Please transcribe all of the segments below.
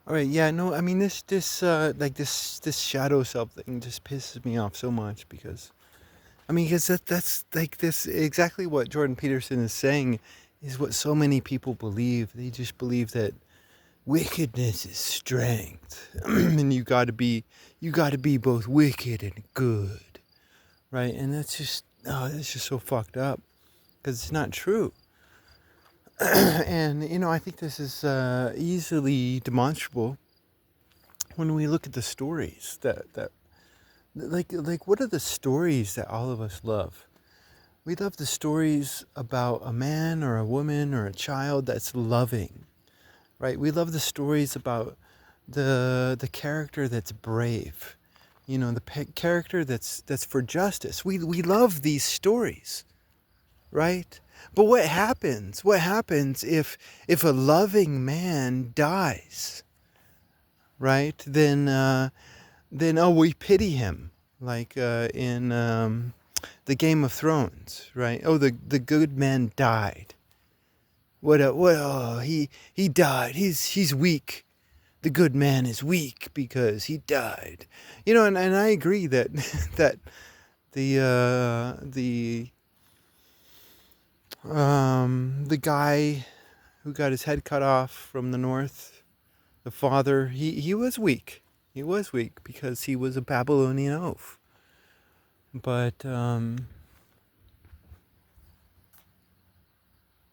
All right, yeah, no, I mean this shadow self thing just pisses me off so much because I mean because that's like this exactly what Jordan Peterson is saying is what so many people believe. They just believe that wickedness is strength, and you got to be both wicked and good, right? And that's just so fucked up because it's not true. And I think this is easily demonstrable when we look at the stories that like what are the stories that all of us love? We love the stories about a man or a woman or a child that's loving, right? We love the stories about the character that's brave, the character that's for justice. We love these stories, right? But what happens? What happens if a loving man dies, right? Then oh, we pity him, like in the Game of Thrones, right? Oh, the good man died. What? Oh, he died. He's weak. The good man is weak because he died. And I agree that that the guy who got his head cut off from the north, the father, he was weak. He was weak because he was a Babylonian oaf. But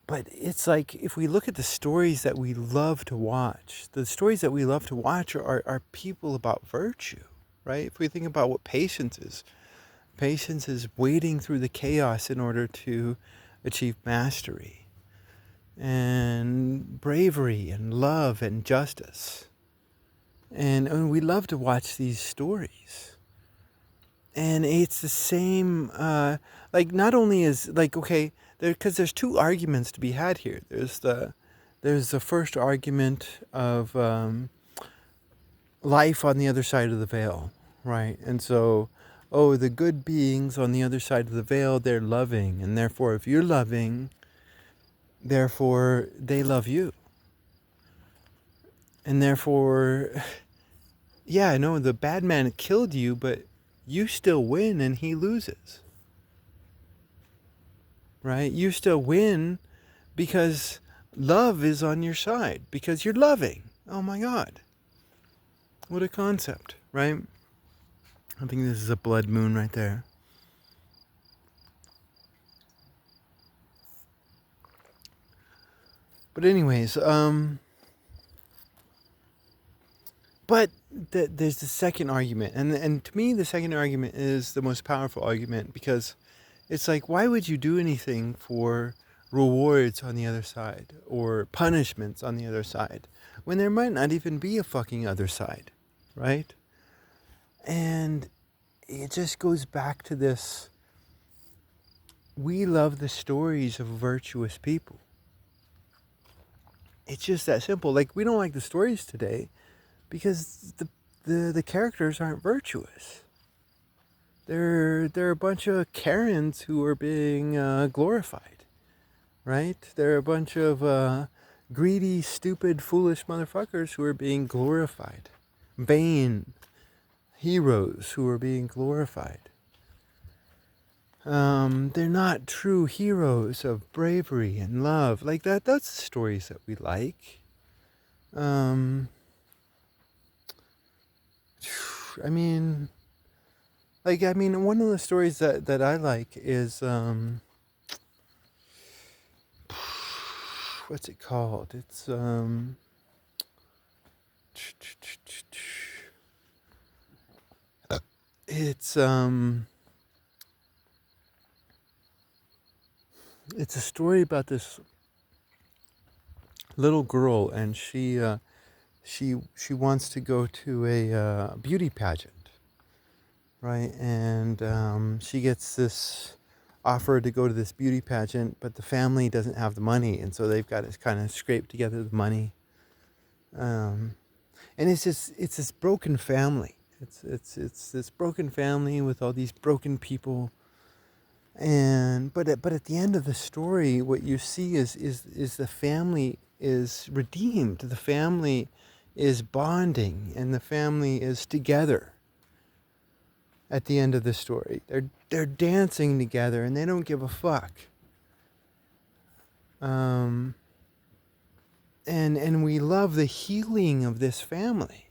but it's like if we look at the stories that we love to watch, the stories that we love to watch are people about virtue, right? If we think about what patience is wading through the chaos in order to achieve mastery, and bravery and love and justice. And we love to watch these stories. And it's the same, like not only is like, okay, because there's two arguments to be had here. There's the first argument of life on the other side of the veil, right? And so, oh, the good beings on the other side of the veil, they're loving, and therefore, if you're loving, therefore they love you, and therefore, yeah, I know the bad man killed you, but you still win and he loses, right? You still win because love is on your side because you're loving. Oh my God, what a concept, right? I think this is a blood moon right there. But anyways, but there's the second argument, and to me, the second argument is the most powerful argument because it's like, why would you do anything for rewards on the other side or punishments on the other side when there might not even be a fucking other side, right? And it just goes back to this: we love the stories of virtuous people. It's just that simple. Like, we don't like the stories today because the characters aren't virtuous. They're a bunch of Karens who are being glorified, right? They're a bunch of greedy, stupid, foolish motherfuckers who are being glorified. Vain heroes who are being glorified. They're not true heroes of bravery and love. Like that. That's the stories that we like. Um, I mean, one of the stories that I like is what's it called? It's it's a story about this little girl, and she wants to go to a beauty pageant, right? And she gets this offer to go to this beauty pageant, but the family doesn't have the money, and so they've got to kind of scrape together the money. Um, and it's this broken family. It's this broken family with all these broken people. And but at the end of the story, what you see is the family is redeemed. The family is bonding and the family is together at the end of the story. They're dancing together and they don't give a fuck. And we love the healing of this family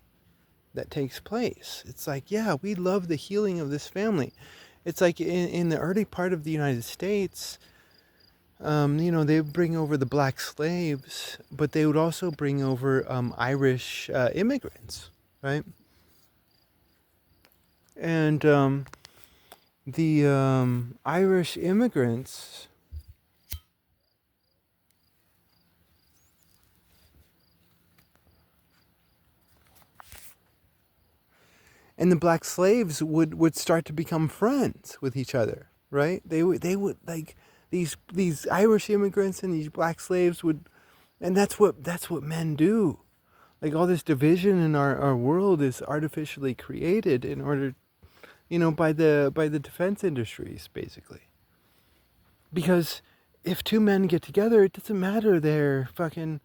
that takes place. It's like, yeah, we love the healing of this family. It's like in the early part of the United States, they would bring over the black slaves, but they would also bring over Irish immigrants, right? And the Irish immigrants and the black slaves would start to become friends with each other, right? They would like these Irish immigrants and these black slaves would, and that's what men do. Like all this division in our world is artificially created in order, by the defense industries, basically. Because if two men get together, it doesn't matter their fucking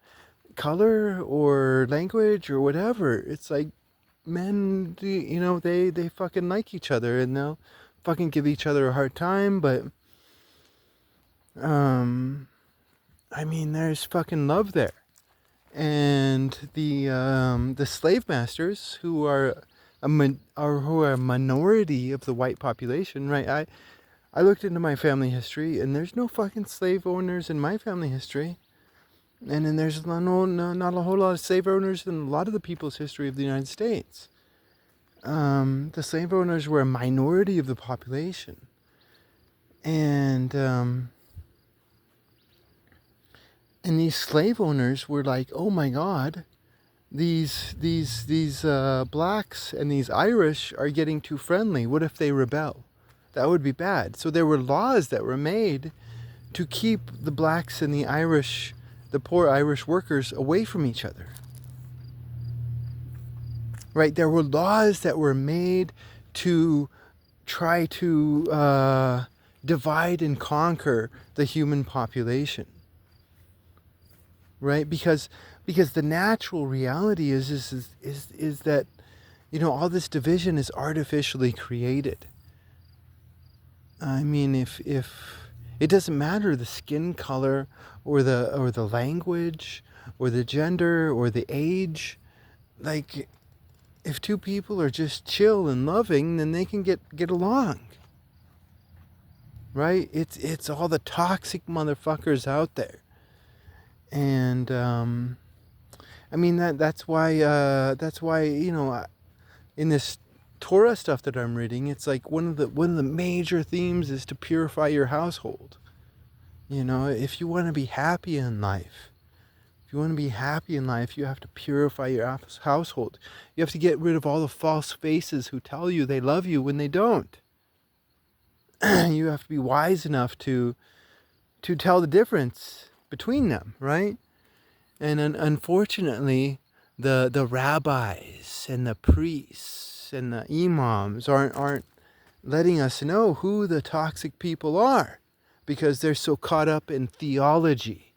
color or language or whatever. It's like men, they fucking like each other and they'll fucking give each other a hard time, but there's fucking love there. And the slave masters who are a minority of the white population, right? I looked into my family history, and there's no fucking slave owners in my family history, and then there's not a whole lot of slave owners in a lot of the people's history of the United States. The slave owners were a minority of the population, and these slave owners were like, oh my God, these blacks and these Irish are getting too friendly. What if they rebel? That would be bad. So there were laws that were made to keep the blacks and the poor Irish workers away from each other. Right? There were laws that were made to try to divide and conquer the human population. Right? Because the natural reality is that, all this division is artificially created. I mean, if it doesn't matter the skin color or the language or the gender or the age, like if two people are just chill and loving, then they can get along. Right? It's all the toxic motherfuckers out there. And that's why in this Torah stuff that I'm reading, it's like one of the major themes is to purify your household. If you want to be happy in life, you have to purify your household. You have to get rid of all the false faces who tell you they love you when they don't. You have to be wise enough to tell the difference between them, right? And unfortunately, the rabbis and the priests and the imams aren't letting us know who the toxic people are, because they're so caught up in theology,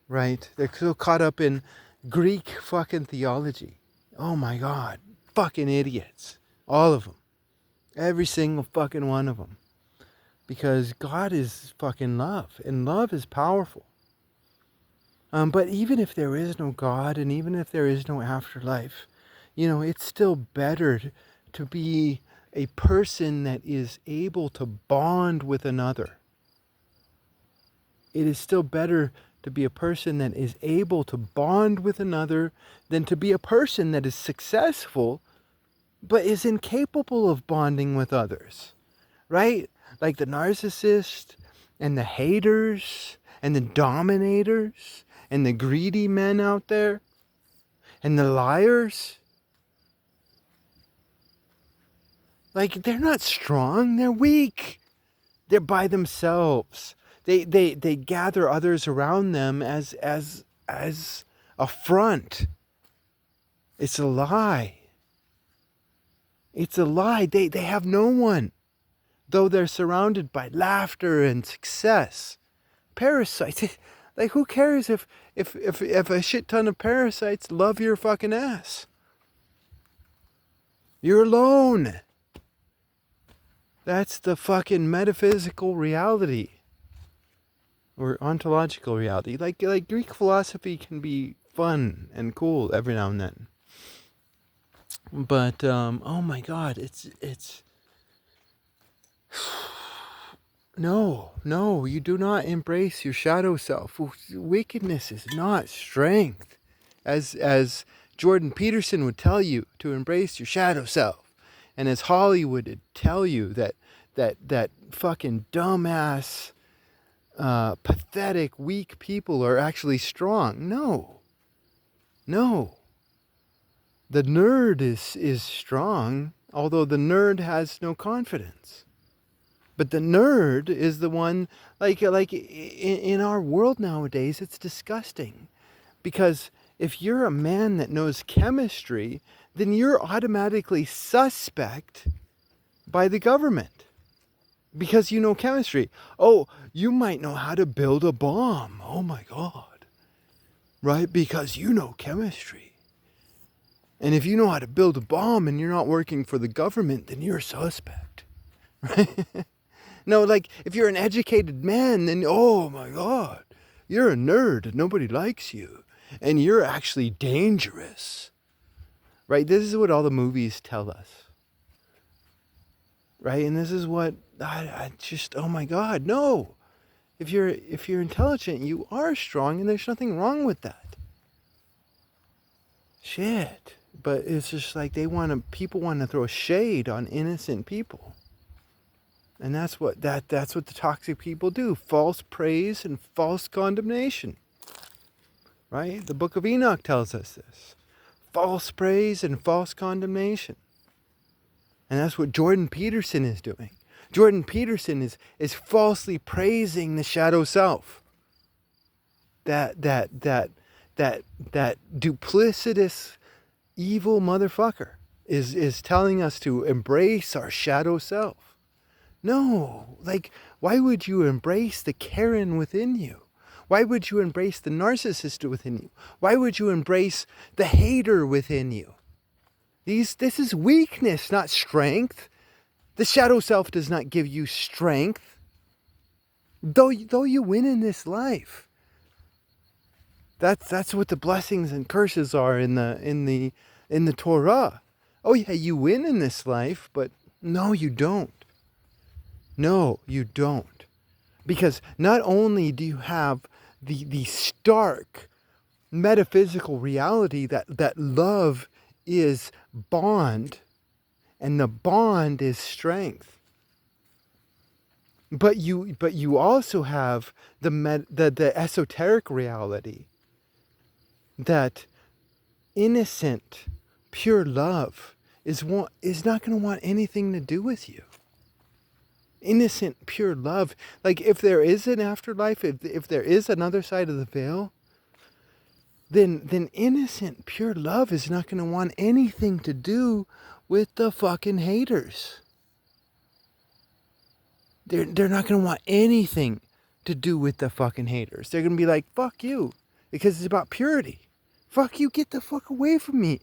right? They're so caught up in Greek fucking theology. Oh my God, fucking idiots, all of them, every single fucking one of them, because God is fucking love, and love is powerful. But even if there is no God, and even if there is no afterlife, it's still better to be a person that is able to bond with another. It is still better to be a person that is able to bond with another than to be a person that is successful but is incapable of bonding with others, right? Like the narcissist and the haters and the dominators and the greedy men out there and the liars. Like, they're not strong, they're weak. They're by themselves. They gather others around them as a front. It's a lie. It's a lie. They have no one, though they're surrounded by laughter and success. Parasites. Like, who cares if a shit ton of parasites love your fucking ass? You're alone. That's the fucking metaphysical reality. Or ontological reality. Like Greek philosophy can be fun and cool every now and then. But oh my god, it's no, you do not embrace your shadow self. Wickedness is not strength. As Jordan Peterson would tell you, to embrace your shadow self. And as Hollywood would tell you that fucking dumbass, pathetic, weak people are actually strong. No. The nerd is strong, although the nerd has no confidence. But the nerd is the one, like in our world nowadays, it's disgusting. Because if you're a man that knows chemistry, then you're automatically suspect by the government. Because you know chemistry. Oh, you might know how to build a bomb. Oh my God. Right? Because you know chemistry. And if you know how to build a bomb and you're not working for the government, then you're a suspect. Right? No, like, if you're an educated man, then, oh my God, you're a nerd and nobody likes you. And you're actually dangerous. Right? This is what all the movies tell us. Right? And this is what I just, oh my God, no. If you're intelligent, you are strong, and there's nothing wrong with that. Shit. But it's just like people want to throw shade on innocent people. And that's what the toxic people do. False praise and false condemnation. Right? The book of Enoch tells us this. False praise and false condemnation. And that's what Jordan Peterson is doing. Jordan Peterson is falsely praising the shadow self. That duplicitous evil motherfucker is telling us to embrace our shadow self. No, like, why would you embrace the Karen within you? Why would you embrace the narcissist within you? Why would you embrace the hater within you? This is weakness, not strength. The shadow self does not give you strength. Though you win in this life. That's what the blessings and curses are in the Torah. Oh yeah, you win in this life, but no, you don't. No, you don't. Because not only do you have the stark metaphysical reality that love is bond, and the bond is strength. But you also have the esoteric reality that innocent, pure love is not going to want anything to do with you. Innocent, pure love. Like, if there is an afterlife, if there is another side of the veil, then innocent, pure love is not going to want anything to do with the fucking haters. They're not going to want anything to do with the fucking haters. They're going to be like, fuck you, because it's about purity. Fuck you, get the fuck away from me.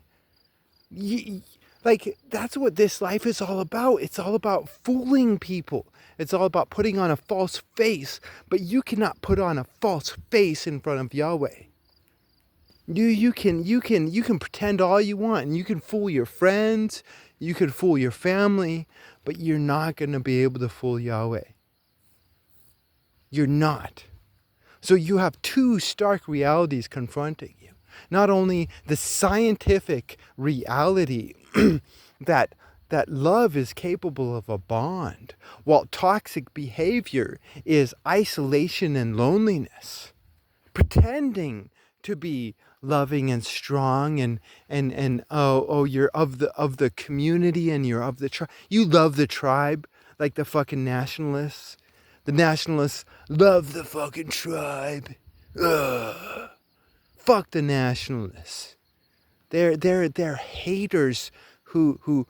Like, that's what this life is all about. It's all about fooling people. It's all about putting on a false face. But you cannot put on a false face in front of Yahweh. You can pretend all you want, and you can fool your friends, you can fool your family, but you're not going to be able to fool Yahweh. You're not. So you have two stark realities confronting you. Not only the scientific reality that love is capable of a bond, while toxic behavior is isolation and loneliness. Pretending to be loving and strong and you're of the community and you're of the tribe. You love the tribe, like the fucking nationalists. The nationalists love the fucking tribe. Ugh. Fuck the nationalists. They're haters who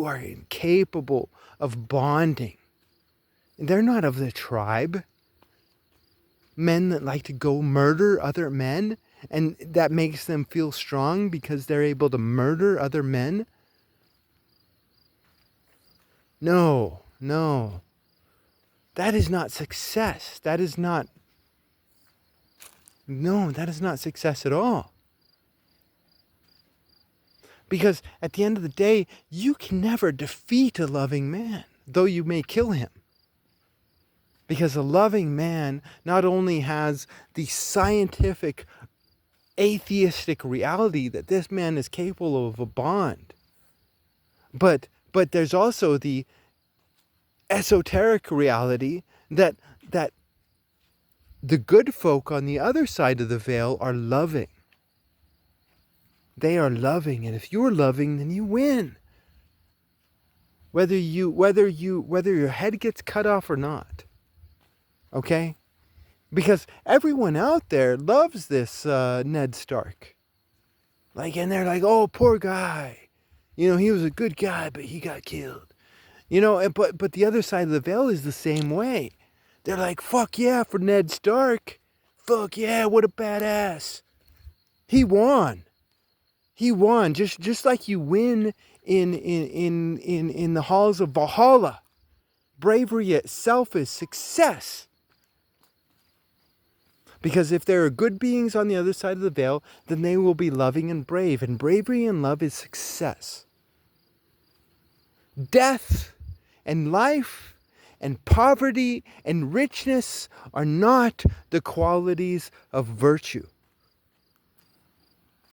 are incapable of bonding. They're not of the tribe. Men that like to go murder other men, and that makes them feel strong because they're able to murder other men? No, no. That is not success. That is not success at all. Because at the end of the day, you can never defeat a loving man, though you may kill him. Because a loving man not only has the scientific, atheistic reality that this man is capable of a bond, but there's also the esoteric reality that the good folk on the other side of the veil are loving. They are loving, and if you're loving, then you win. Whether your head gets cut off or not. Okay? Because everyone out there loves this Ned Stark. And they're like, oh, poor guy. He was a good guy, but he got killed. But the other side of the veil is the same way. They're like, fuck yeah for Ned Stark. Fuck yeah, what a badass. He won. He won, just like you win in the halls of Valhalla. Bravery itself is success. Because if there are good beings on the other side of the veil, then they will be loving and brave. And bravery and love is success. Death and life and poverty and richness are not the qualities of virtue.